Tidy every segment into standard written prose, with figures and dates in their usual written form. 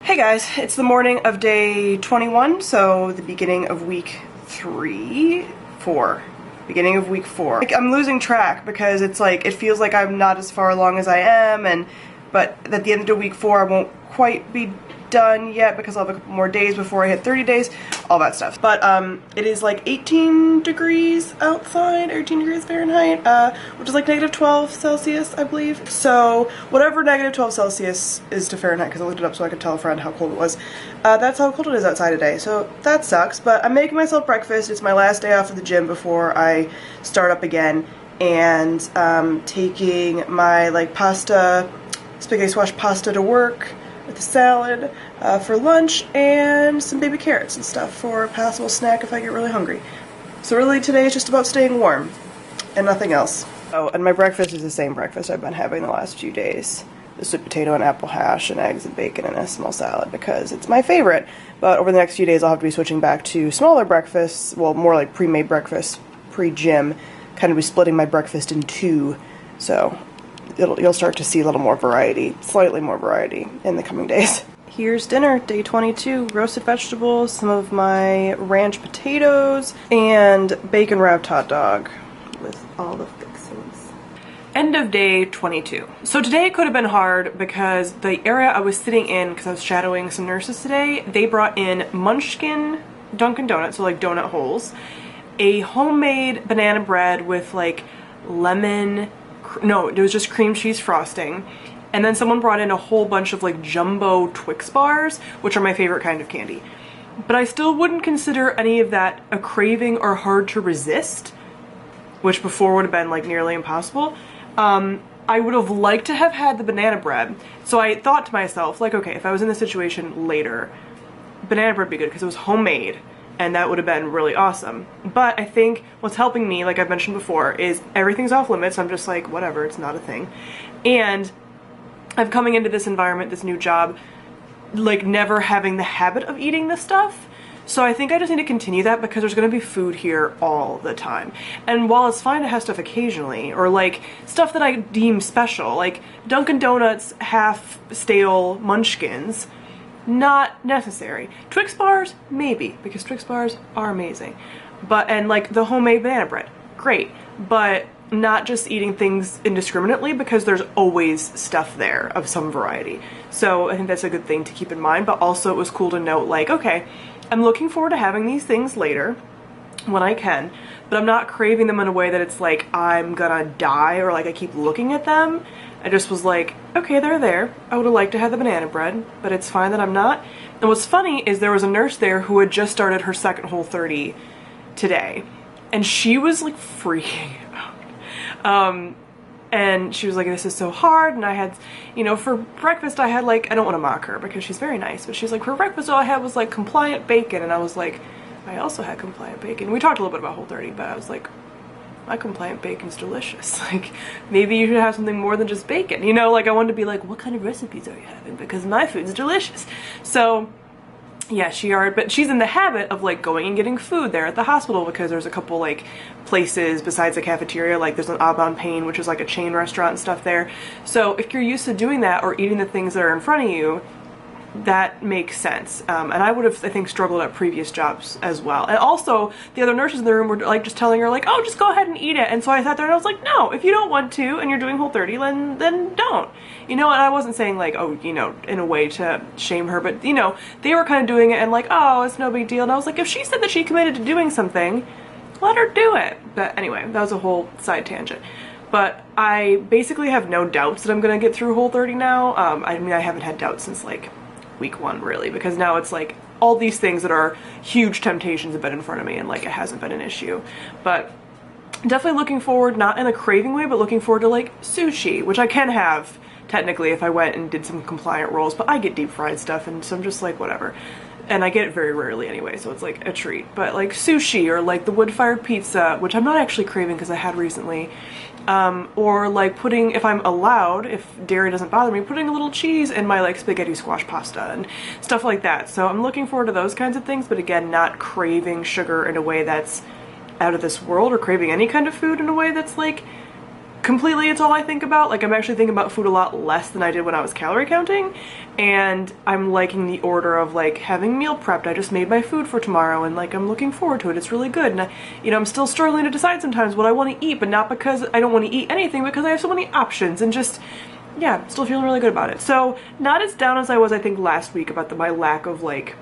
Hey guys, it's the morning of day 21, so the beginning of week 4. Beginning of week 4. Like, I'm losing track because it's like, it feels like I'm not as far along as I am, but at the end of week 4 I won't quite be done yet because I'll have a couple more days before I hit 30 days, all that stuff. But it is like 18 degrees outside, 18 degrees Fahrenheit, which is like -12 Celsius, I believe. So whatever -12 Celsius is to Fahrenheit, because I looked it up so I could tell a friend how cold it was, that's how cold it is outside today. So that sucks, but I'm making myself breakfast. It's my last day off of the gym before I start up again, and taking my like spaghetti squash pasta to work with a salad for lunch, and some baby carrots and stuff for a passable snack if I get really hungry. So really today is just about staying warm and nothing else. Oh, and my breakfast is the same breakfast I've been having the last few days. The sweet potato and apple hash and eggs and bacon and a small salad because it's my favorite. But over the next few days I'll have to be switching back to smaller breakfasts, well, more like pre-made breakfasts, pre-gym, kind of be splitting my breakfast in two. So you'll start to see a little more variety, slightly more variety in the coming days. Here's dinner, day 22, roasted vegetables, some of my ranch potatoes, and bacon wrapped hot dog with all the fixings. End of day 22. So today could have been hard because the area I was sitting in, because I was shadowing some nurses today, they brought in Munchkin Dunkin' Donuts, so like donut holes, a homemade banana bread with like lemon, no, it was just cream cheese frosting, and then someone brought in a whole bunch of like jumbo Twix bars, which are my favorite kind of candy. But I still wouldn't consider any of that a craving or hard to resist, which before would have been like nearly impossible. I would have liked to have had the banana bread, so I thought to myself, like, okay, if I was in this situation later, banana bread would be good because it was homemade, and that would have been really awesome. But I think what's helping me, like I've mentioned before, is everything's off limits. I'm just like, whatever, it's not a thing. And I'm coming into this environment, this new job, like never having the habit of eating this stuff. So I think I just need to continue that because there's gonna be food here all the time. And while it's fine to have stuff occasionally, or like stuff that I deem special, like Dunkin' Donuts half stale munchkins, not necessary. Twix bars, maybe, because Twix bars are amazing. And like the homemade banana bread, great. But not just eating things indiscriminately because there's always stuff there of some variety. So I think that's a good thing to keep in mind, but also it was cool to note like, okay, I'm looking forward to having these things later when I can, but I'm not craving them in a way that it's like I'm gonna die or like I keep looking at them. I just was like, okay, they're there. I would have liked to have the banana bread, but it's fine that I'm not. And what's funny is there was a nurse there who had just started her second Whole30 today, and she was like freaking out. And she was like, this is so hard, and I had, you know, for breakfast I had like, I don't want to mock her because she's very nice, but she's like, for breakfast all I had was like compliant bacon, and I was like, I also had compliant bacon. We talked a little bit about Whole30, but I was like, my compliant bacon's delicious. Like, maybe you should have something more than just bacon, you know? Like, I wanted to be like, what kind of recipes are you having? Because my food's delicious. So yeah, but she's in the habit of like going and getting food there at the hospital because there's a couple like places besides the cafeteria, like there's an Au Bon Pain, which is like a chain restaurant and stuff there. So if you're used to doing that or eating the things that are in front of you, that makes sense. And I would have, I think, struggled at previous jobs as well. And also, the other nurses in the room were like just telling her like, oh, just go ahead and eat it. And so I sat there and I was like, no, if you don't want to and you're doing Whole30, then don't. You know, and I wasn't saying like, oh, you know, in a way to shame her, but you know, they were kind of doing it and like, oh, it's no big deal. And I was like, if she said that she committed to doing something, let her do it. But anyway, that was a whole side tangent. But I basically have no doubts that I'm gonna get through Whole30 now. I mean, I haven't had doubts since like week 1 really, because now it's like all these things that are huge temptations have been in front of me and like it hasn't been an issue. But definitely looking forward, not in a craving way, but looking forward to like sushi, which I can have technically if I went and did some compliant rolls, but I get deep fried stuff and so I'm just like whatever. And I get it very rarely anyway, so it's like a treat. But like sushi or like the wood-fired pizza, which I'm not actually craving because I had recently, or like putting, if I'm allowed, if dairy doesn't bother me, putting a little cheese in my like spaghetti squash pasta and stuff like that. So I'm looking forward to those kinds of things, but again, not craving sugar in a way that's out of this world or craving any kind of food in a way that's like completely it's all I think about. Like I'm actually thinking about food a lot less than I did when I was calorie counting, and I'm liking the order of like having meal prepped. I just made my food for tomorrow and like I'm looking forward to it. It's really good, and I'm still struggling to decide sometimes what I want to eat, but not because I don't want to eat anything, because I have so many options, and just, yeah, still feeling really good about it. So not as down as I was, I think, last week about my lack of like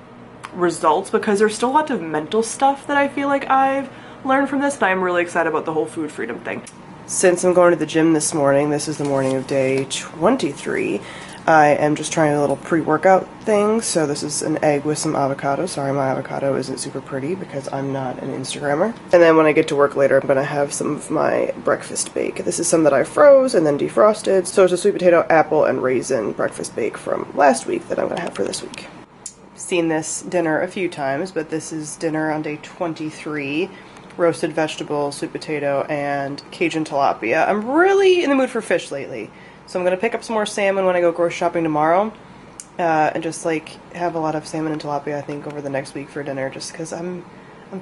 results, because there's still a lot of mental stuff that I feel like I've learned from this, and I'm really excited about the whole food freedom thing. Since I'm going to the gym this morning, this is the morning of day 23, I am just trying a little pre-workout thing. So this is an egg with some avocado. Sorry, my avocado isn't super pretty because I'm not an Instagrammer. And then when I get to work later, I'm going to have some of my breakfast bake. This is some that I froze and then defrosted. So it's a sweet potato, apple, and raisin breakfast bake from last week that I'm going to have for this week. Seen this dinner a few times, but this is dinner on day 23. Roasted vegetables, sweet potato, and Cajun tilapia. I'm really in the mood for fish lately, so I'm gonna pick up some more salmon when I go grocery shopping tomorrow, and just like have a lot of salmon and tilapia, I think, over the next week for dinner, just because I'm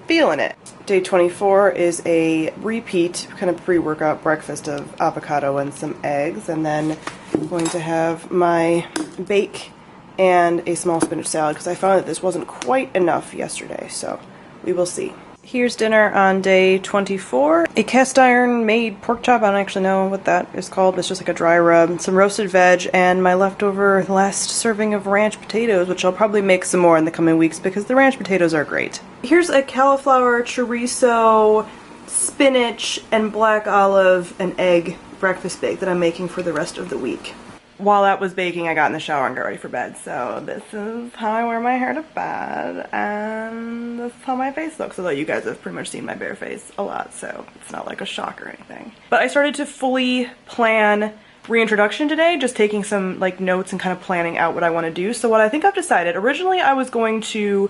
feeling it. Day 24 is a repeat kind of pre-workout breakfast of avocado and some eggs, and then I'm going to have my bake and a small spinach salad, because I found that this wasn't quite enough yesterday, so we will see. Here's dinner on day 24. A cast iron made pork chop. I don't actually know what that is called. It's just like a dry rub. Some roasted veg and my leftover last serving of ranch potatoes, which I'll probably make some more in the coming weeks because the ranch potatoes are great. Here's a cauliflower, chorizo, spinach, and black olive and egg breakfast bake that I'm making for the rest of the week. While that was baking, I got in the shower and got ready for bed. So this is how I wear my hair to bed, and this is how my face looks. Although you guys have pretty much seen my bare face a lot, so it's not like a shock or anything. But I started to fully plan reintroduction today, just taking some like notes and kind of planning out what I want to do. So what I think I've decided, originally I was going to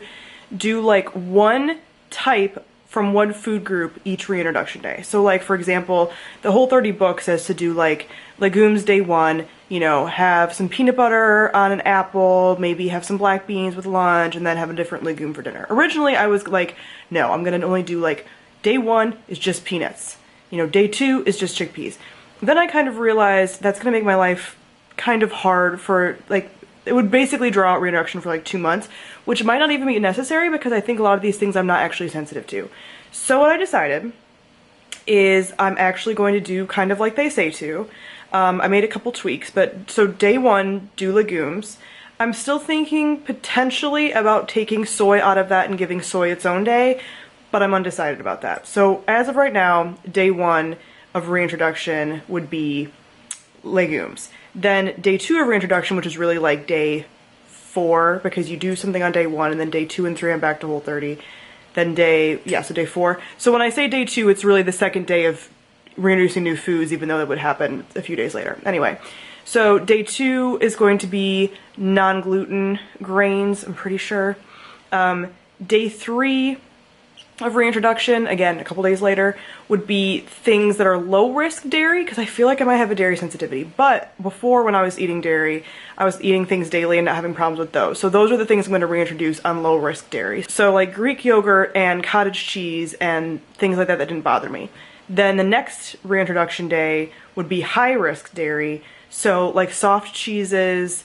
do like one type from one food group each reintroduction day. So like, for example, the Whole30 book says to do like legumes day 1, you know, have some peanut butter on an apple, maybe have some black beans with lunch, and then have a different legume for dinner. Originally I was like, no, I'm gonna only do like day 1 is just peanuts, you know, day 2 is just chickpeas. Then I kind of realized that's gonna make my life kind of hard for like, it would basically draw out reintroduction for like 2 months, which might not even be necessary because I think a lot of these things I'm not actually sensitive to. So what I decided is I'm actually going to do kind of like they say to. I made a couple tweaks, but so day 1, do legumes. I'm still thinking potentially about taking soy out of that and giving soy its own day, but I'm undecided about that. So as of right now, day 1 of reintroduction would be legumes. Then day 2 of reintroduction, which is really like day 4, because you do something on day 1, and then day 2 and 3 I'm back to Whole30. Then so day 4. So when I say day 2, it's really the second day of reintroducing new foods, even though that would happen a few days later. Anyway, so day 2 is going to be non-gluten grains, I'm pretty sure. Day 3 of reintroduction, again, a couple days later, would be things that are low-risk dairy, because I feel like I might have a dairy sensitivity. But before, when I was eating dairy, I was eating things daily and not having problems with those. So those are the things I'm going to reintroduce on low-risk dairy. So like Greek yogurt and cottage cheese and things like that that didn't bother me. Then the next reintroduction day would be high-risk dairy, so like soft cheeses,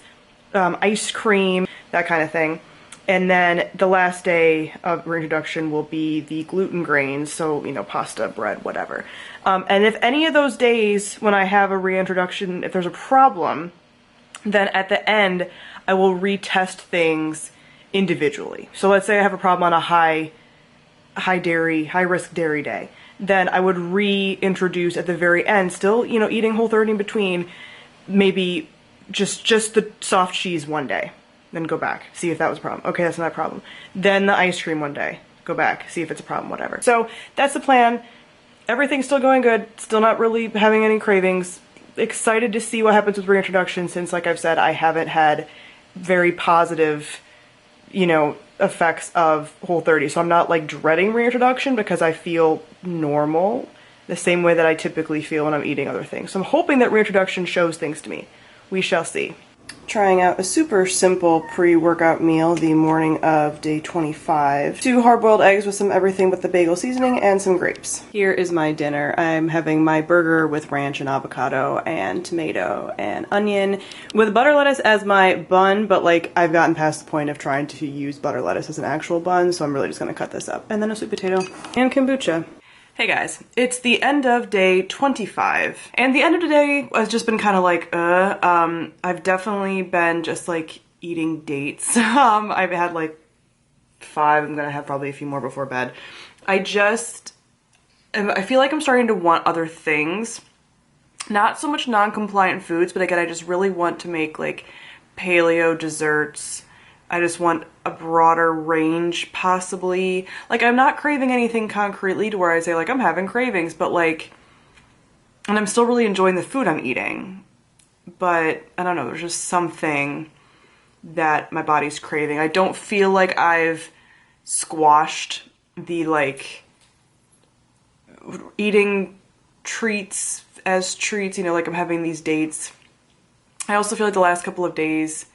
ice cream, that kind of thing. And then the last day of reintroduction will be the gluten grains, so, you know, pasta, bread, whatever. And if any of those days when I have a reintroduction, if there's a problem, then at the end I will retest things individually. So let's say I have a problem on a high risk dairy day. Then I would reintroduce at the very end, still, you know, eating Whole30 in between, maybe just the soft cheese one day. Then go back, see if that was a problem. Okay, that's not a problem. Then the ice cream one day. Go back, see if it's a problem, whatever. So that's the plan. Everything's still going good. Still not really having any cravings. Excited to see what happens with reintroduction, since, like I've said, I haven't had very positive, you know, effects of Whole30. So I'm not like dreading reintroduction because I feel normal the same way that I typically feel when I'm eating other things. So I'm hoping that reintroduction shows things to me. We shall see. Trying out a super simple pre-workout meal the morning of day 25. 2 hard-boiled eggs with some everything but the bagel seasoning and some grapes. Here is my dinner. I'm having my burger with ranch and avocado and tomato and onion with butter lettuce as my bun, but like I've gotten past the point of trying to use butter lettuce as an actual bun, so I'm really just gonna cut this up. And then a sweet potato and kombucha. Hey guys, it's the end of day 25, and the end of the day has just been kind of like, I've definitely been just like eating dates. I've had like 5, I'm gonna have probably a few more before bed. I feel like I'm starting to want other things. Not so much non-compliant foods, but again, I just really want to make like paleo desserts. I just want a broader range, possibly. Like, I'm not craving anything concretely to where I say, like, I'm having cravings, but, like, and I'm still really enjoying the food I'm eating. But, I don't know, there's just something that my body's craving. I don't feel like I've squashed the, like, eating treats as treats, you know, like I'm having these dates. I also feel like the last couple of days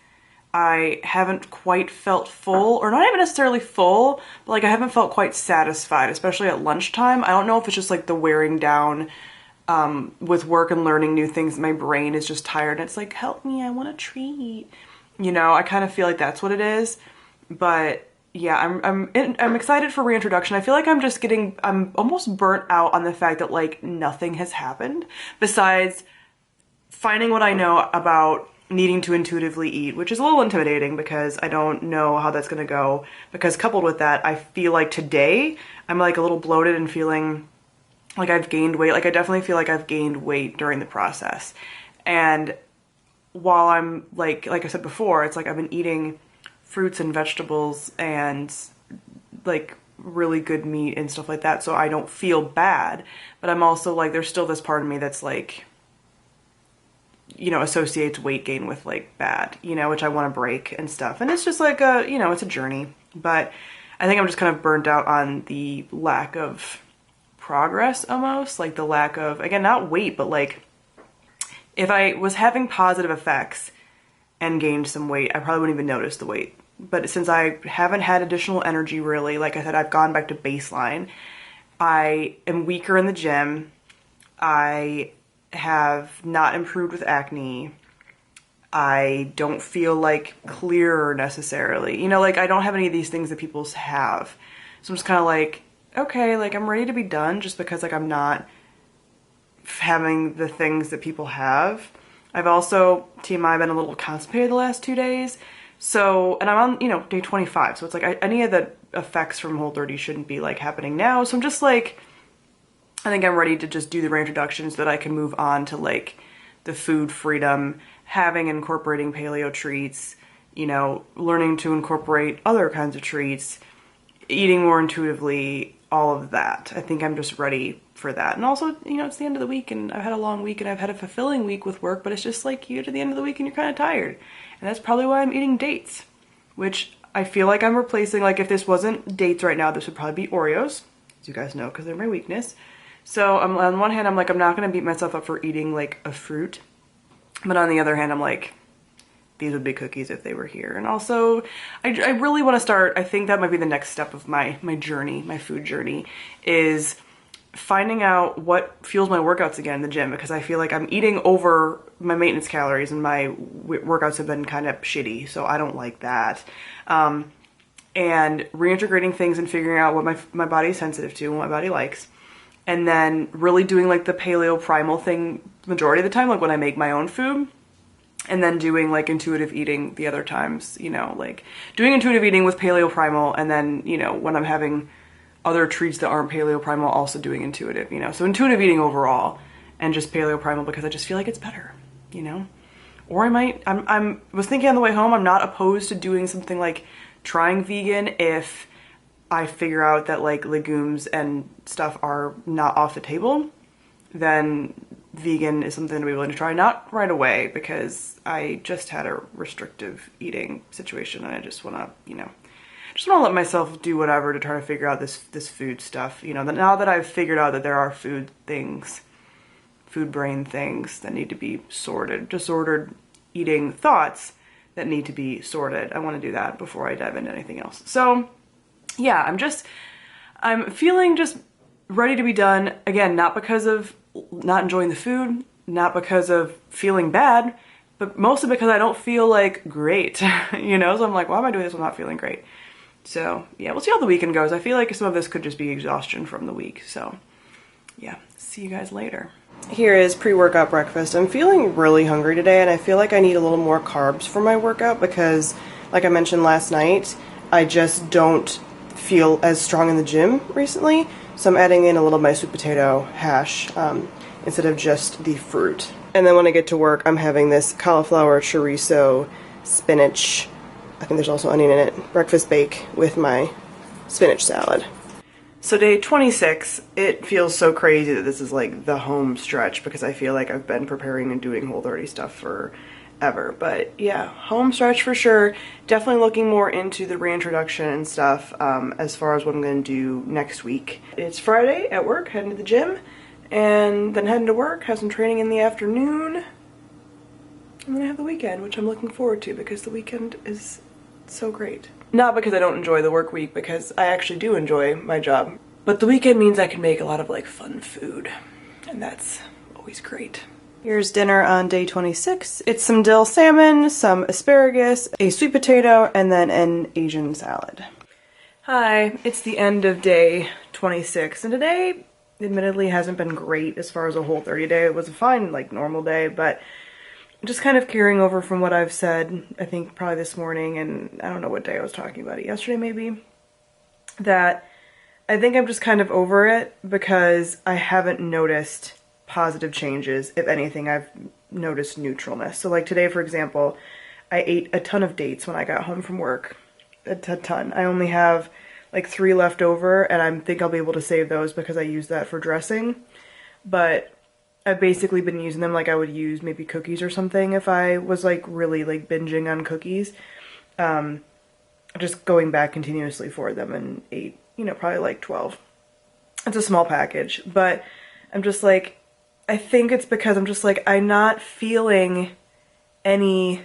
I haven't quite felt full, or not even necessarily full, but like I haven't felt quite satisfied, especially at lunchtime. I don't know if it's just like the wearing down with work and learning new things. My brain is just tired and it's like, help me, I want a treat. You know, I kind of feel like that's what it is. But yeah, I'm excited for reintroduction. I feel like I'm almost burnt out on the fact that like nothing has happened besides finding what I know about needing to intuitively eat, which is a little intimidating because I don't know how that's gonna go, because coupled with that, I feel like today I'm like a little bloated and feeling like I've gained weight. Like I definitely feel like I've gained weight during the process. And while I'm like I said before, it's like I've been eating fruits and vegetables and like really good meat and stuff like that, so I don't feel bad. But I'm also like, there's still this part of me that's like, you know, associates weight gain with like bad, you know, which I want to break and stuff. And it's just like a, you know, it's a journey. But I think I'm just kind of burnt out on the lack of progress almost, like the lack of, again, not weight, but like if I was having positive effects and gained some weight, I probably wouldn't even notice the weight. But since I haven't had additional energy really, like I said, I've gone back to baseline. I am weaker in the gym. I have not improved with acne. I don't feel like clearer necessarily. You know, like I don't have any of these things that people have. So I'm just kind of like, okay, like I'm ready to be done just because like I'm not having the things that people have. I've also, TMI, been a little constipated the last 2 days. So, and I'm on, you know, day 25. So it's like any of the effects from Whole30 shouldn't be like happening now. So I'm just like, I think I'm ready to just do the reintroduction so that I can move on to like the food freedom, incorporating paleo treats, you know, learning to incorporate other kinds of treats, eating more intuitively, all of that. I think I'm just ready for that. And also, you know, it's the end of the week and I've had a long week and I've had a fulfilling week with work, but it's just like you get to the end of the week and you're kind of tired. And that's probably why I'm eating dates, which I feel like I'm replacing. Like if this wasn't dates right now, this would probably be Oreos, as you guys know, because they're my weakness. So on one hand, I'm like, I'm not going to beat myself up for eating like a fruit. But on the other hand, I'm like, these would be cookies if they were here. And also, I really want to start, I think that might be the next step of my journey, my food journey, is finding out what fuels my workouts again in the gym, because I feel like I'm eating over my maintenance calories and my workouts have been kind of shitty. So I don't like that. And reintegrating things and figuring out what my body's sensitive to and what my body likes. And then really doing like the paleo primal thing majority of the time, like when I make my own food, and then doing like intuitive eating the other times, you know, like doing intuitive eating with paleo primal, and then, you know, when I'm having other treats that aren't paleo primal, also doing intuitive, you know, so intuitive eating overall and just paleo primal because I just feel like it's better, you know. Or I was thinking on the way home, I'm not opposed to doing something like trying vegan if I figure out that like legumes and stuff are not off the table. Then vegan is something to be willing to try. Not right away, because I just had a restrictive eating situation and I just want to, you know, just want to let myself do whatever to try to figure out this food stuff. You know, now that I've figured out that there are food brain things that need to be sorted, disordered, eating thoughts that need to be sorted. I want to do that before I dive into anything else. So yeah, I'm feeling just ready to be done. Again, not because of not enjoying the food, not because of feeling bad, but mostly because I don't feel like great, you know? So I'm like, why am I doing this when I'm not feeling great? So yeah, we'll see how the weekend goes. I feel like some of this could just be exhaustion from the week. So yeah, see you guys later. Here is pre-workout breakfast. I'm feeling really hungry today, and I feel like I need a little more carbs for my workout because, like I mentioned last night, I just don't feel as strong in the gym recently. So I'm adding in a little of my sweet potato hash instead of just the fruit. And then when I get to work, I'm having this cauliflower, chorizo, spinach, I think there's also onion in it, breakfast bake with my spinach salad. So day 26, it feels so crazy that this is like the home stretch because I feel like I've been preparing and doing Whole30 stuff forever. But yeah, home stretch for sure. Definitely looking more into the reintroduction and stuff as far as what I'm going to do next week. It's Friday at work, heading to the gym, and then heading to work, have some training in the afternoon. I'm going to have the weekend, which I'm looking forward to because the weekend is so great. Not because I don't enjoy the work week, because I actually do enjoy my job. But the weekend means I can make a lot of like fun food, and that's always great. Here's dinner on day 26. It's some dill salmon, some asparagus, a sweet potato, and then an Asian salad. Hi, it's the end of day 26, and today admittedly hasn't been great as far as a Whole30 day. It was a fine, like, normal day, but just kind of carrying over from what I've said, I think probably this morning, and I don't know what day I was talking about it, yesterday maybe, that I think I'm just kind of over it because I haven't noticed positive changes. If anything, I've noticed neutralness. So like today, for example, I ate a ton of dates when I got home from work. A ton. I only have like 3 left over, and I think I'll be able to save those because I use that for dressing. But I've basically been using them like I would use maybe cookies or something if I was like really like binging on cookies. Just going back continuously for them and ate, you know, probably like 12. It's a small package, but I'm just like, I think it's because I'm just like, I'm not feeling any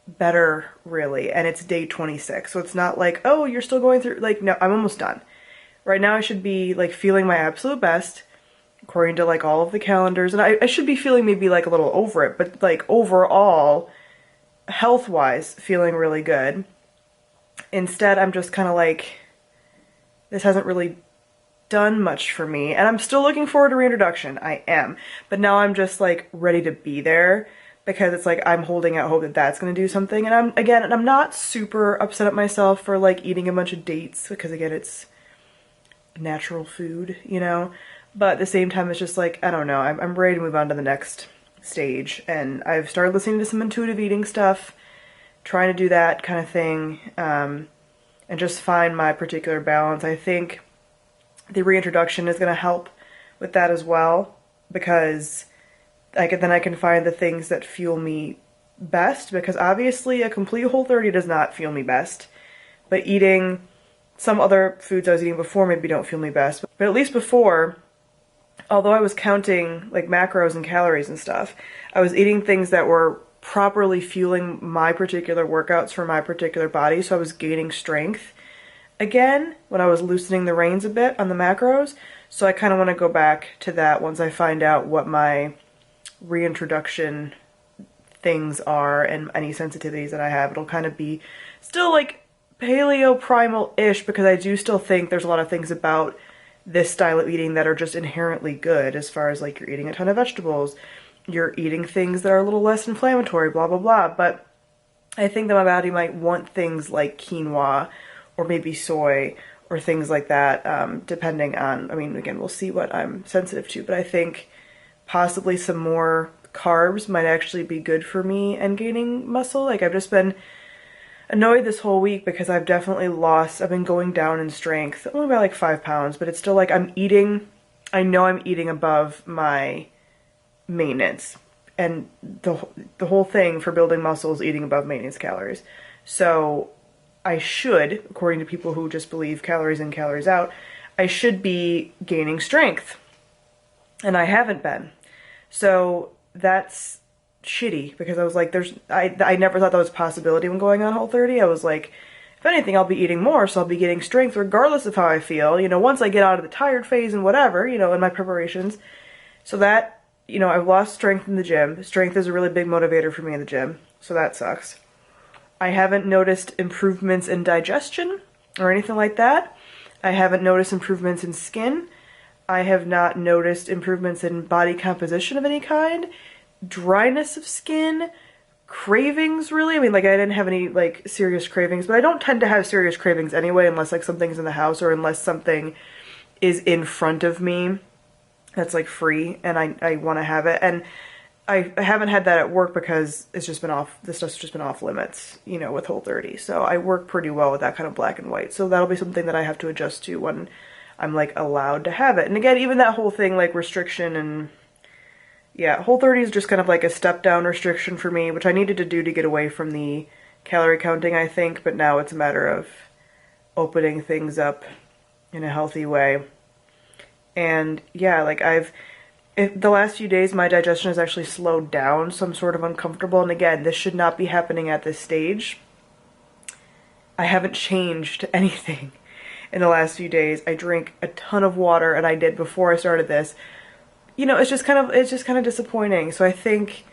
better really, and it's day 26, so it's not like, oh, you're still going through, like, no, I'm almost done. Right now I should be like feeling my absolute best according to like all of the calendars, and I should be feeling maybe like a little over it, but like overall health-wise feeling really good. Instead I'm just kind of like, this hasn't really done much for me, and I'm still looking forward to reintroduction. I am, but now I'm just like ready to be there because it's like I'm holding out hope that that's going to do something. And I'm not super upset at myself for like eating a bunch of dates because again, it's natural food, you know, but at the same time it's just like, I don't know, I'm ready to move on to the next stage, and I've started listening to some intuitive eating stuff, trying to do that kind of thing, and just find my particular balance. I think the reintroduction is going to help with that as well, because then I can find the things that fuel me best, because obviously a complete Whole30 does not fuel me best, but eating some other foods I was eating before maybe don't fuel me best. But at least before, although I was counting like macros and calories and stuff, I was eating things that were properly fueling my particular workouts for my particular body, so I was gaining strength again when I was loosening the reins a bit on the macros. So I kind of want to go back to that once I find out what my reintroduction things are and any sensitivities that I have. It'll kind of be still like paleo primal-ish, because I do still think there's a lot of things about this style of eating that are just inherently good, as far as like you're eating a ton of vegetables, you're eating things that are a little less inflammatory, blah blah blah. But I think that my body might want things like quinoa or maybe soy or things like that, depending on, I mean, again, we'll see what I'm sensitive to, but I think possibly some more carbs might actually be good for me and gaining muscle. Like, I've just been annoyed this whole week because I've definitely I've been going down in strength, only by like 5 pounds, but it's still like I know I'm eating above my maintenance, and the whole thing for building muscle is eating above maintenance calories. So I should, according to people who just believe calories in, calories out, I should be gaining strength, and I haven't been. So that's shitty because I was like, I never thought that was a possibility when going on Whole30. I was like, if anything, I'll be eating more, so I'll be getting strength regardless of how I feel, you know, once I get out of the tired phase and whatever, you know, in my preparations. So that, you know, I've lost strength in the gym. Strength is a really big motivator for me in the gym, so that sucks. I haven't noticed improvements in digestion or anything like that. I haven't noticed improvements in skin. I have not noticed improvements in body composition of any kind. Dryness of skin, cravings really. I mean, like I didn't have any like serious cravings, but I don't tend to have serious cravings anyway unless like something's in the house or unless something is in front of me that's like free and I want to have it. And I haven't had that at work because it's just been off, this stuff's just been off limits, you know, with Whole30. So I work pretty well with that kind of black and white. So that'll be something that I have to adjust to when I'm like allowed to have it. And again, even that whole thing like restriction and yeah, Whole30 is just kind of like a step down restriction for me, which I needed to do to get away from the calorie counting, I think, but now it's a matter of opening things up in a healthy way. And yeah, like the last few days my digestion has actually slowed down, so I'm sort of uncomfortable. And again, this should not be happening at this stage. I haven't changed anything in the last few days. I drink a ton of water, and I did before I started this. You know, it's just kind of disappointing. So I think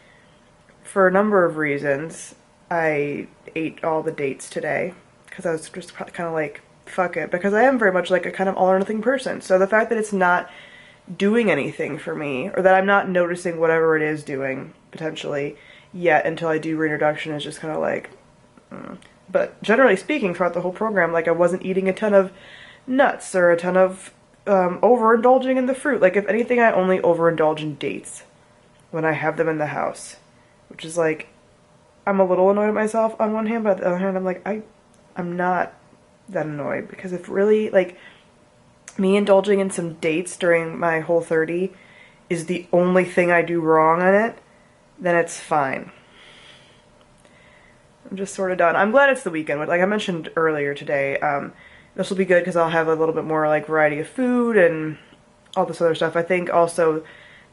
for a number of reasons, I ate all the dates today because I was just kind of like, fuck it, because I am very much like a kind of all or nothing person. So the fact that it's not doing anything for me, or that I'm not noticing whatever it is doing potentially yet until I do reintroduction is just kind of like, But generally speaking, throughout the whole program, like I wasn't eating a ton of nuts or a ton of overindulging in the fruit. Like if anything, I only overindulge in dates when I have them in the house, which is like, I'm a little annoyed at myself on one hand, but on the other hand, I'm like, I'm not that annoyed, because if really, like, me indulging in some dates during my Whole30 is the only thing I do wrong on it, then it's fine. I'm just sort of done. I'm glad it's the weekend. Like I mentioned earlier today, this will be good because I'll have a little bit more like variety of food and all this other stuff. I think also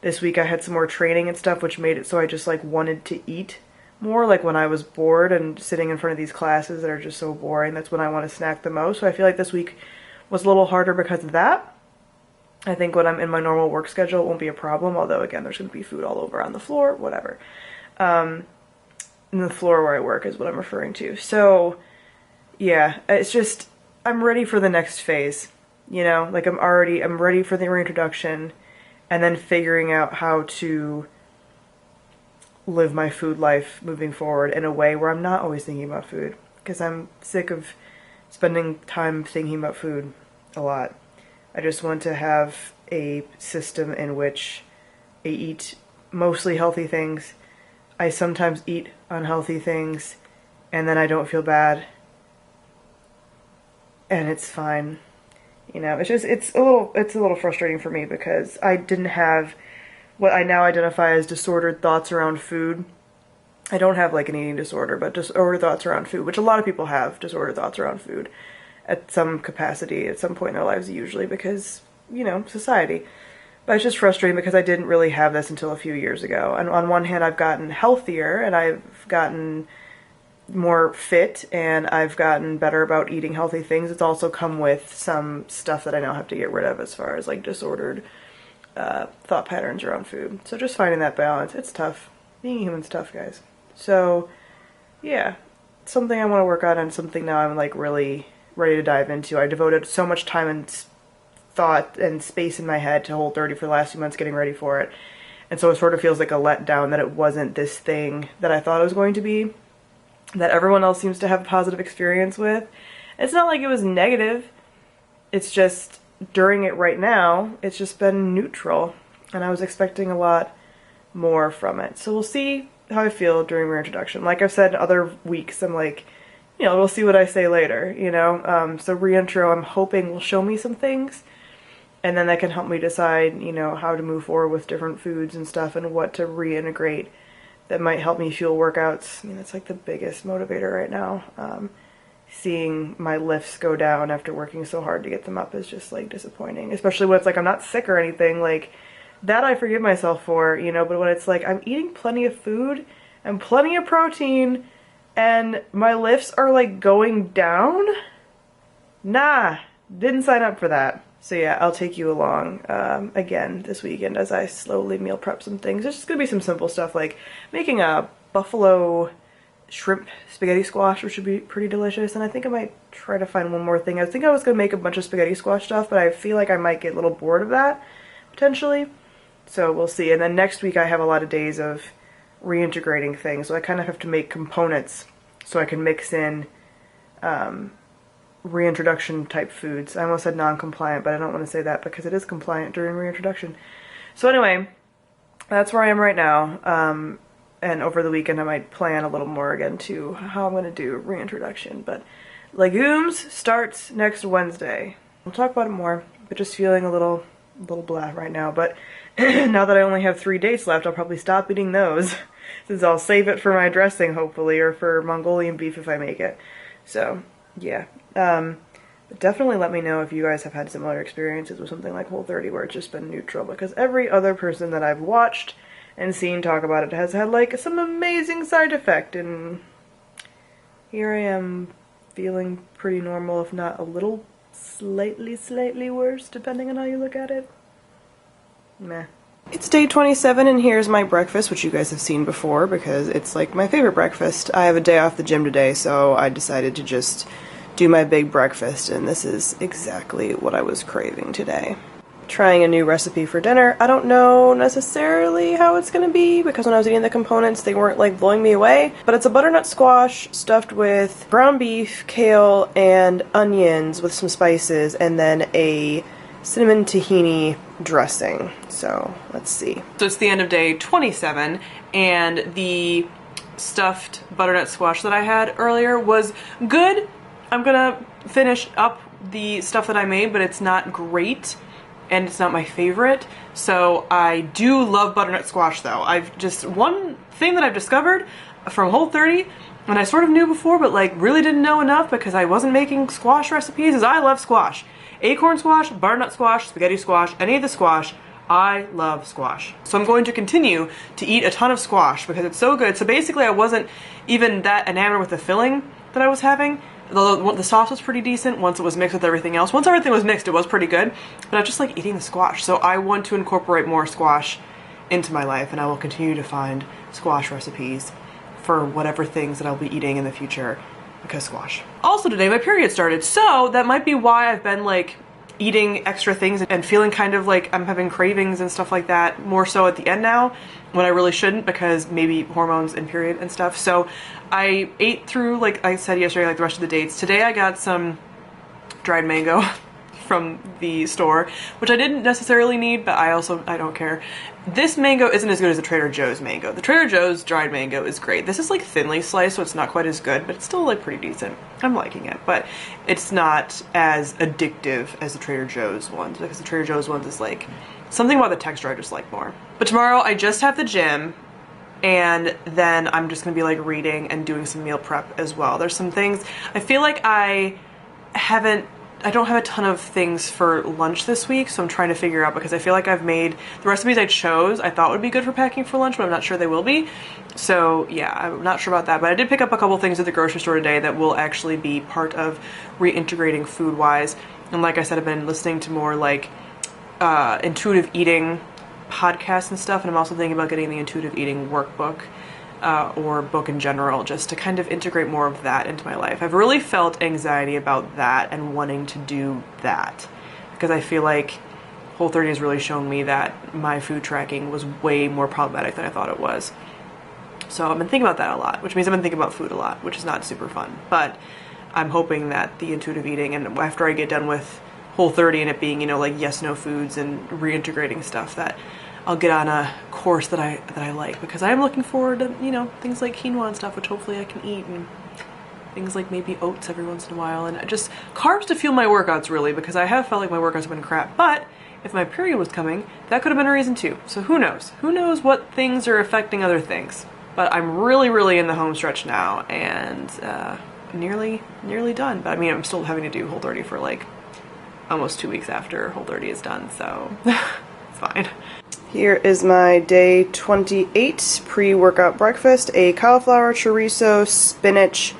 this week I had some more training and stuff, which made it so I just like wanted to eat more. Like when I was bored and sitting in front of these classes that are just so boring, that's when I want to snack the most. So I feel like this week was a little harder because of that. I think when I'm in my normal work schedule, it won't be a problem. Although again, there's going to be food all over on the floor, whatever. And the floor where I work is what I'm referring to. So yeah, it's just, I'm ready for the next phase, you know, like I'm ready for the reintroduction and then figuring out how to live my food life moving forward in a way where I'm not always thinking about food, because I'm sick of spending time thinking about food a lot. I just want to have a system in which I eat mostly healthy things. I sometimes eat unhealthy things, and then I don't feel bad, and it's fine. You know, it's a little frustrating for me because I didn't have what I now identify as disordered thoughts around food. I don't have like an eating disorder, but disordered thoughts around food, which a lot of people have disordered thoughts around food at some capacity at some point in their lives, usually because, you know, society. But it's just frustrating because I didn't really have this until a few years ago. And on one hand, I've gotten healthier and I've gotten more fit and I've gotten better about eating healthy things. It's also come with some stuff that I now have to get rid of as far as like disordered thought patterns around food. So just finding that balance, it's tough. Being human's tough, guys. So yeah, something I want to work on and something now I'm like really ready to dive into. I devoted so much time and thought and space in my head to Whole30 for the last few months getting ready for it. And so it sort of feels like a letdown that it wasn't this thing that I thought it was going to be, that everyone else seems to have a positive experience with. It's not like it was negative. It's just during it right now, it's just been neutral. And I was expecting a lot more from it. So we'll see how I feel during reintroduction. Like I've said in other weeks, I'm like, you know, we'll see what I say later, you know. So reintro, I'm hoping will show me some things. And then that can help me decide, you know, how to move forward with different foods and stuff and what to reintegrate that might help me fuel workouts. I mean, that's like the biggest motivator right now. Seeing my lifts go down after working so hard to get them up is just like disappointing, especially when it's like I'm not sick or anything. Like that I forgive myself for, you know, but when it's like I'm eating plenty of food and plenty of protein and my lifts are like going down, nah, didn't sign up for that. So yeah, I'll take you along again this weekend as I slowly meal prep some things. There's just gonna be some simple stuff like making a buffalo shrimp spaghetti squash, which would be pretty delicious, and I think I might try to find one more thing. I think I was gonna make a bunch of spaghetti squash stuff, but I feel like I might get a little bored of that, potentially. So we'll see. And then next week I have a lot of days of reintegrating things, so I kind of have to make components so I can mix in reintroduction type foods. I almost said non-compliant, but I don't want to say that because it is compliant during reintroduction. So anyway, that's where I am right now. And over the weekend I might plan a little more again to how I'm going to do reintroduction. But legumes starts next Wednesday. We'll talk about it more, but just feeling a little blah right now. But now that I only have 3 dates left, I'll probably stop eating those since I'll save it for my dressing hopefully, or for Mongolian beef if I make it. So yeah. But definitely let me know if you guys have had similar experiences with something like Whole30 where it's just been neutral, because every other person that I've watched and seen talk about it has had like some amazing side effect, and here I am feeling pretty normal, if not a little slightly worse, depending on how you look at it. Meh. It's day 27 and here's my breakfast, which you guys have seen before because it's like my favorite breakfast. I have a day off the gym today, so I decided to just do my big breakfast, and this is exactly what I was craving today. Trying a new recipe for dinner. I don't know necessarily how it's gonna be because when I was eating the components they weren't like blowing me away, but it's a butternut squash stuffed with ground beef, kale, and onions with some spices, and then a cinnamon tahini dressing. So let's see. So it's the end of day 27 and the stuffed butternut squash that I had earlier was good. I'm gonna finish up the stuff that I made, but it's not great and it's not my favorite. So I do love butternut squash though. One thing that I've discovered from Whole30, and I sort of knew before but like really didn't know enough because I wasn't making squash recipes, is I love squash. Acorn squash, butternut squash, spaghetti squash, any of the squash, I love squash. So I'm going to continue to eat a ton of squash because it's so good. So basically I wasn't even that enamored with the filling that I was having. The sauce was pretty decent once it was mixed with everything else. Once everything was mixed, it was pretty good, but I just like eating the squash. So I want to incorporate more squash into my life, and I will continue to find squash recipes for whatever things that I'll be eating in the future because squash. Also today my period started, so that might be why I've been like eating extra things and feeling kind of like I'm having cravings and stuff like that more so at the end now when I really shouldn't because maybe hormones and period and stuff. So I ate through, like I said yesterday, like the rest of the dates. Today I got some dried mango from the store, which I didn't necessarily need, but I don't care. This mango isn't as good as the Trader Joe's mango. The Trader Joe's dried mango is great. This is like thinly sliced, so it's not quite as good, but it's still like pretty decent. I'm liking it, but it's not as addictive as the Trader Joe's ones because the Trader Joe's ones is like, something about the texture I just like more. But tomorrow I just have the gym, and then I'm just gonna be like reading and doing some meal prep as well. There's some things, I feel like I don't have a ton of things for lunch this week, so I'm trying to figure out because I feel like I've made the recipes I chose I thought would be good for packing for lunch, but I'm not sure they will be. So yeah, I'm not sure about that, but I did pick up a couple things at the grocery store today that will actually be part of reintegrating food-wise. And like I said, I've been listening to more like intuitive eating podcasts and stuff, and I'm also thinking about getting the intuitive eating workbook or book in general, just to kind of integrate more of that into my life. I've really felt anxiety about that and wanting to do that because I feel like Whole30 has really shown me that my food tracking was way more problematic than I thought it was. So I've been thinking about that a lot, which means I've been thinking about food a lot, which is not super fun. But I'm hoping that the intuitive eating, and after I get done with Whole30 and it being, you know, like yes, no foods and reintegrating stuff, that I'll get on a course that I like, because I am looking forward to, you know, things like quinoa and stuff, which hopefully I can eat, and things like maybe oats every once in a while, and just carbs to fuel my workouts really, because I have felt like my workouts have been crap. But if my period was coming, that could have been a reason too. So who knows? Who knows what things are affecting other things? But I'm really in the home stretch now, and nearly done. But I mean, I'm still having to do Whole30 for like almost 2 weeks after Whole30 is done, so it's fine. Here is my day 28 pre-workout breakfast. A cauliflower, chorizo, spinach,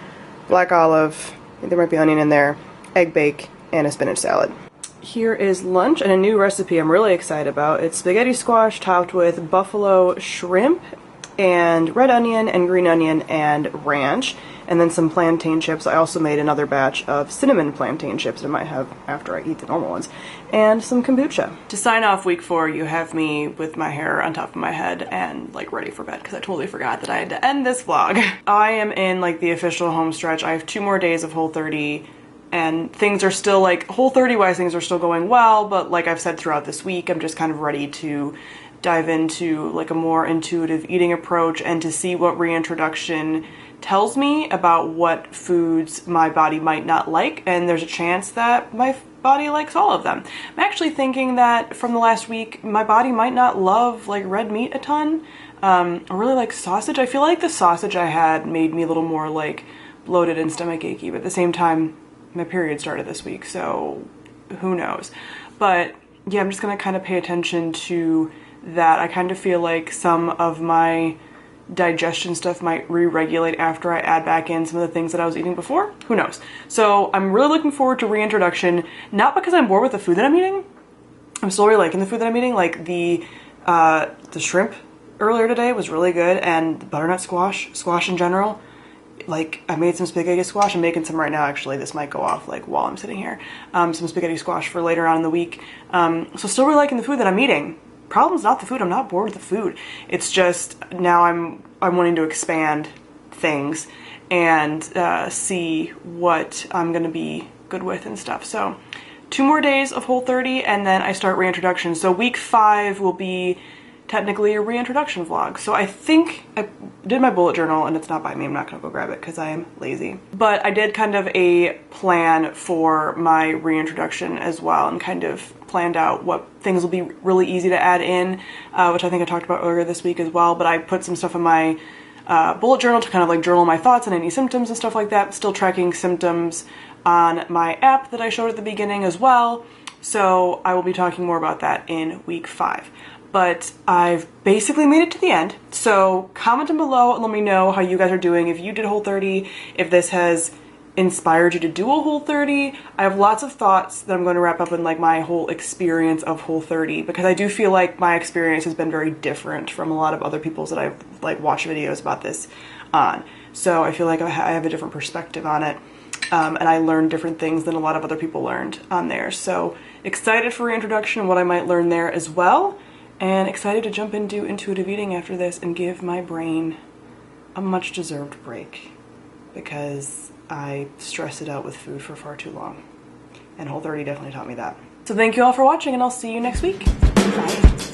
black olive, I think there might be onion in there, egg bake, and a spinach salad. Here is lunch and a new recipe I'm really excited about. It's spaghetti squash topped with buffalo shrimp and red onion and green onion and ranch, and then some plantain chips. I also made another batch of cinnamon plantain chips that I might have after I eat the normal ones, and some kombucha. To sign off week 4, you have me with my hair on top of my head and like ready for bed because I totally forgot that I had to end this vlog. I am in like the official home stretch. I have 2 more days of Whole30 and things are still like Whole30 wise, things are still going well, but like I've said throughout this week, I'm just kind of ready to dive into like a more intuitive eating approach and to see what reintroduction tells me about what foods my body might not like, and there's a chance that my body likes all of them. I'm actually thinking that from the last week, my body might not love like red meat a ton. I really like sausage. I feel like the sausage I had made me a little more like bloated and stomach achy, but at the same time, my period started this week, so who knows. But yeah, I'm just gonna kind of pay attention to that. I kind of feel like some of my digestion stuff might re-regulate after I add back in some of the things that I was eating before. Who knows? So I'm really looking forward to reintroduction, not because I'm bored with the food that I'm eating. I'm still really liking the food that I'm eating. Like the shrimp earlier today was really good, and the butternut squash in general. Like I made some spaghetti squash. I'm making some right now actually. This might go off like while I'm sitting here. Some spaghetti squash for later on in the week. So still really liking the food that I'm eating. Problem's not the food. I'm not bored with the food. It's just now I'm wanting to expand things and see what I'm gonna be good with and stuff. So 2 more days of Whole30 and then I start reintroduction. So week 5 will be technically a reintroduction vlog. So I think I did my bullet journal and it's not by me. I'm not gonna go grab it because I am lazy. But I did kind of a plan for my reintroduction as well and kind of planned out what things will be really easy to add in, which I think I talked about earlier this week as well. But I put some stuff in my bullet journal to kind of like journal my thoughts and any symptoms and stuff like that. Still tracking symptoms on my app that I showed at the beginning as well. So I will be talking more about that in week 5. But I've basically made it to the end. So comment down below and let me know how you guys are doing. If you did Whole30, if this has inspired you to do a Whole30. I have lots of thoughts that I'm going to wrap up in like my whole experience of Whole30, because I do feel like my experience has been very different from a lot of other people's that I've like watched videos about this on. So I feel like I have a different perspective on it. And I learned different things than a lot of other people learned on there. So excited for reintroduction and what I might learn there as well. And excited to jump into intuitive eating after this and give my brain a much deserved break, because I stressed it out with food for far too long. And Whole30 definitely taught me that. So thank you all for watching and I'll see you next week. Bye.